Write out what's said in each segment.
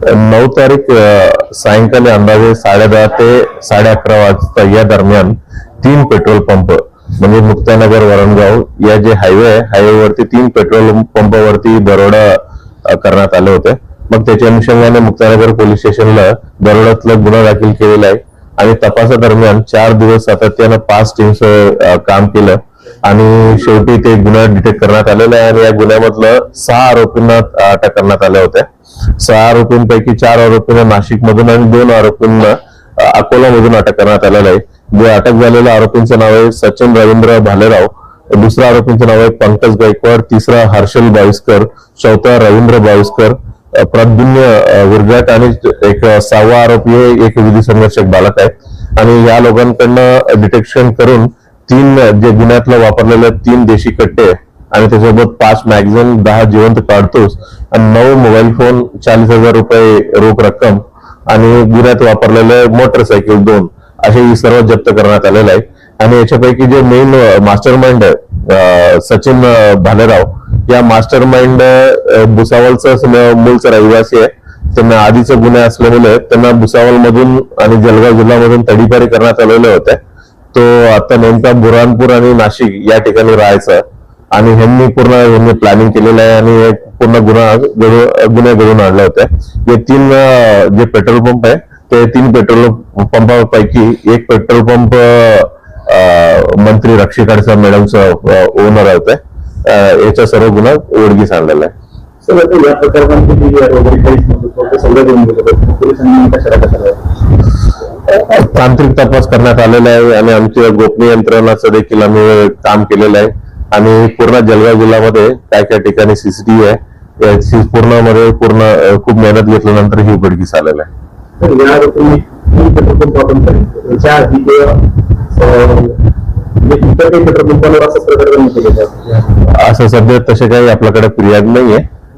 9 तारीख सायंकाळी अंदाजे 10:30 ते 11:30 वाजता या दरम्यान 3 पेट्रोल पंप म्हणजे मुक्तानगर वरणगाव या जे हायवे आहे, हायवेवरती 3 पेट्रोल पंपावरती दरोडा करण्यात आले होते. मग त्याच्या अनुषंगाने मुक्तानगर पोलीस स्टेशनला दरोड्यातला गुन्हा दाखल केलेला आहे आणि तपासादरम्यान 4 दिवस सातत्यानं 5 टीम्स काम केलं आणि शेवटी ते गुन्हा डिटेक्ट करण्यात आलेला आहे आणि या गुन्ह्यामधलं 6 आरोपींना अटक करण्यात आल्या होत्या. 6 आरोपींपैकी 4 आरोपींना नाशिक मधून आणि 2 आरोपींना अकोला मधून अटक करण्यात आलेलं आहे. जे अटक झालेल्या आरोपींचं नाव आहे सचिन रवींद्र भालेराव, दुसऱ्या आरोपींचं नाव आहे पंकज गायकवाड, तिसरा हर्षल बाविस्कर, चौथा रवींद्र बाविस्कर, प्रद्युम्न विरघाट आणि एक 6वा आरोपी एक विधी संघर्षक बालक आहे. आणि या लोकांकडनं डिटेक्शन करून 3 जे गुन्ह्यातलं वापरलेले 3 देशी कट्टे आणि त्यासोबत 5 मॅगझिन, 10 जिवंत काडतूस आणि 9 मोबाईल फोन, 40,000 रुपये रोख रक्कम आणि गुन्ह्यात वापरलेले मोटरसायकल 2 असे सर्व जप्त करण्यात आलेले आहे. आणि याच्यापैकी जे मेन मास्टर माइंड आहे सचिन भालेराव, या मास्टर माइंड भुसावळचा मूळचा रहिवासी आहे. त्यांना आधीचे गुन्हे असल्यामुळे त्यांना भुसावळ मधून आणि जळगाव जिल्ह्यामधून तडीपारी करण्यात आलेले होते. तो आता नेमका बुरहानपूर आणि नाशिक या ठिकाणी राहायचा आणि ह्यांनी प्लॅनिंग केलेलं आहे आणि पूर्ण गुन्हे घडून आणले होते. हे 3 जे पेट्रोल पंप आहे ते 3 पेट्रोल पंपापैकी एक पेट्रोल पंप मंत्री रक्षी खडसे मॅडमचा ओनर होते. याचा सर्व गुन्हा उघडकीस आणलेला आहे. या तांत्रिक तपास करण्यात आलेला आहे आणि आमच्या गोपनीय यंत्रणाचं देखील आम्ही काम केलेलं आहे आणि पूर्ण जळगाव जिल्ह्यामध्ये काय ठिकाणी सीसीटीव्ही आहे पूर्ण खूप मेहनत घेतल्यानंतर ही उघडकीस आलेलं आहे. असं सध्या तसे काही आपल्याकडे फिर्याद नाहीये.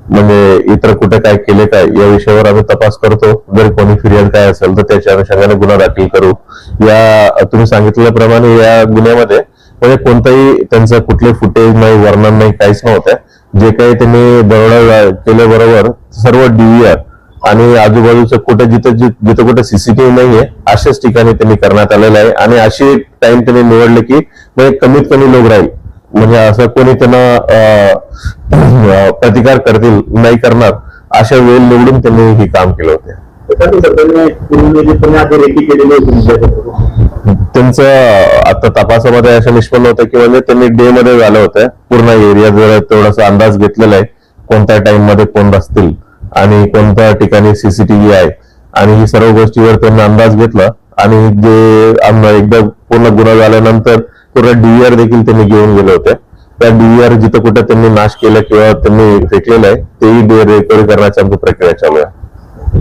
म्हणजे इतर कुठे काय केले काय या विषयावर आम्ही तपास करतो. जर कोणी फिर्याद काय असेल तर त्याच्या अनुषंगाने गुन्हा दाखल करू. या तुम्ही सांगितल्याप्रमाणे या गुन्ह्यामध्ये म्हणजे कोणताही त्यांचं कुठले फुटेज नाही, वर्णन नाही, काहीच नव्हतं. जे काही त्यांनी दरोडा केल्याबरोबर सर्व DVR आणि आजूबाजूचं जिथं कुठे सीसीटीव्ही नाहीये अशाच ठिकाणी त्यांनी करण्यात आलेलं आहे. आणि अशी टाइम त्यांनी निवडले की म्हणजे कमीत कमी लोक राहील, म्हणजे असं कोणी त्यांना प्रतिकार करतील नाही करणार अशा वेळ निवडून त्यांनी हे काम केलं होते. त्यांचं आता तपासामध्ये असं निष्पन्न होतं की म्हणजे त्यांनी डे मध्ये झालं होतं. पूर्ण एरिया जर थोडासा अंदाज घेतलेला आहे कोणत्या टाइम मध्ये कोण असतील आणि कोणत्या ठिकाणी सीसीटीव्ही आहे आणि ही सर्व गोष्टीवर त्यांनी अंदाज घेतला आणि जे एकदा पूर्ण गुन्हा झाल्यानंतर पूर्ण DVR देखील त्यांनी घेऊन गेले होते. त्या DVR जिथं कुठे त्यांनी नाश केलं किंवा त्यांनी फेकलेलं आहे तेही रिकव्हरी करण्याची आमची प्रक्रिया चालू आहे.